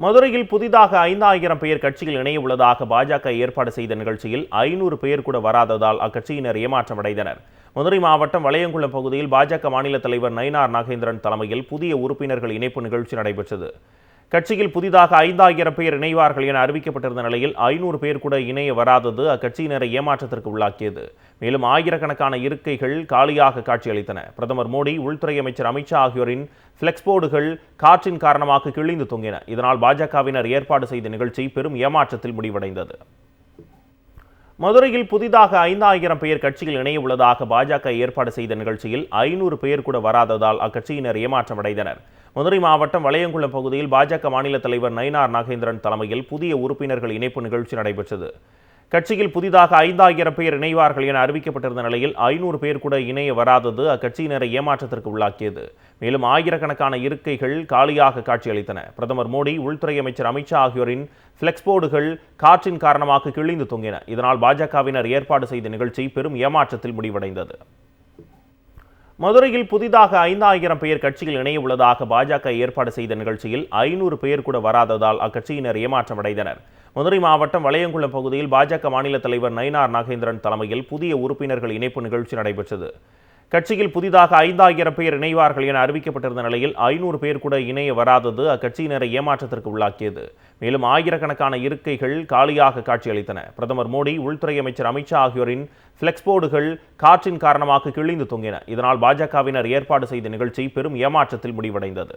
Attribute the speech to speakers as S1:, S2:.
S1: மதுரையில் புதிதாக 5,000 பேர் கட்சியில் இணைய உள்ளதாக பாஜக ஏற்பாடு செய்த நிகழ்ச்சியில் 500 பேர் கூட வராததால் அக்கட்சியினர் ஏமாற்றமடைந்தனர். மதுரை மாவட்டம் வளையங்குளம் பகுதியில் பாஜக மாநில தலைவர் நயினார் நாகேந்திரன் தலைமையில் புதிய உறுப்பினர்கள் இணைப்பு நிகழ்ச்சி நடைபெற்றது. கட்சியில் புதிதாக 5,000 பேர் இணைவார்கள் என அறிவிக்கப்பட்டிருந்த நிலையில் 500 பேர் கூட இணைய வராதது அக்கட்சியினரை ஏமாற்றத்திற்கு உள்ளாக்கியது. மேலும் ஆயிரக்கணக்கான இருக்கைகள் காலியாக காட்சியளித்தன. பிரதமர் மோடி, உள்துறை அமைச்சர் அமித்ஷா ஆகியோரின் பிளெக்ஸ் போர்டுகள் காற்றின் காரணமாக கிழிந்து தொங்கின. இதனால் பாஜகவினர் ஏற்பாடு செய்த நிகழ்ச்சி பெரும் ஏமாற்றத்தில் முடிவடைந்தது. மதுரையில் புதிதாக 5,000 பேர் கட்சியில் இணைய உள்ளதாக பாஜக ஏற்பாடு செய்த நிகழ்ச்சியில் 500 பேர் கூட வராததால் அக்கட்சியினர் ஏமாற்றமடைந்தனர். மதுரை மாவட்டம் வளையங்குளம் பகுதியில் பாஜக மாநில தலைவர் நயினார் நாகேந்திரன் தலைமையில் புதிய உறுப்பினர்கள் இணைப்பு நிகழ்ச்சி நடைபெற்றது. கட்சியில் புதிதாக 5,000 பேர் இணைவார்கள் என அறிவிக்கப்பட்டிருந்த நிலையில் 500 பேர் கூட இணைய வராதது அக்கட்சியினரை ஏமாற்றத்திற்கு உள்ளாக்கியது. மேலும் ஆயிரக்கணக்கான இருக்கைகள் காலியாக காட்சியளித்தன. பிரதமர் மோடி, உள்துறை அமைச்சர் அமித்ஷா ஆகியோரின் பிளெக்ஸ் போர்டுகள் காற்றின் காரணமாக கிழிந்து தொங்கின. இதனால் பாஜகவினர் ஏற்பாடு செய்த நிகழ்ச்சி பெரும் ஏமாற்றத்தில் முடிவடைந்தது. மதுரையில் புதிதாக 5,000 பேர் கட்சியில் இணைய உள்ளதாக பாஜக ஏற்பாடு செய்த நிகழ்ச்சியில் 500 பேர் கூட வராததால் அக்கட்சியினர் ஏமாற்றமடைந்தனர். மதுரை மாவட்டம் வளையங்குளம் பகுதியில் பாஜக மாநில தலைவர் நயினார் நாகேந்திரன் தலைமையில் புதிய உறுப்பினர்கள் இணைப்பு நிகழ்ச்சி நடைபெற்றது. கட்சியில் புதிதாக 5,000 பேர் இணைவார்கள் என அறிவிக்கப்பட்டிருந்த நிலையில் 500 பேர் கூட இணைய வராதது அக்கட்சியினரை ஏமாற்றத்திற்கு உள்ளாக்கியது. மேலும் ஆயிரக்கணக்கான இருக்கைகள் காலியாக காட்சியளித்தன. பிரதமர் மோடி, உள்துறை அமைச்சர் அமித்ஷா ஆகியோரின் பிளெக்ஸ் போர்டுகள் காற்றின் காரணமாக கிழிந்து தொங்கின. இதனால் பாஜகவினர் ஏற்பாடு செய்த நிகழ்ச்சி பெரும் ஏமாற்றத்தில் முடிவடைந்தது.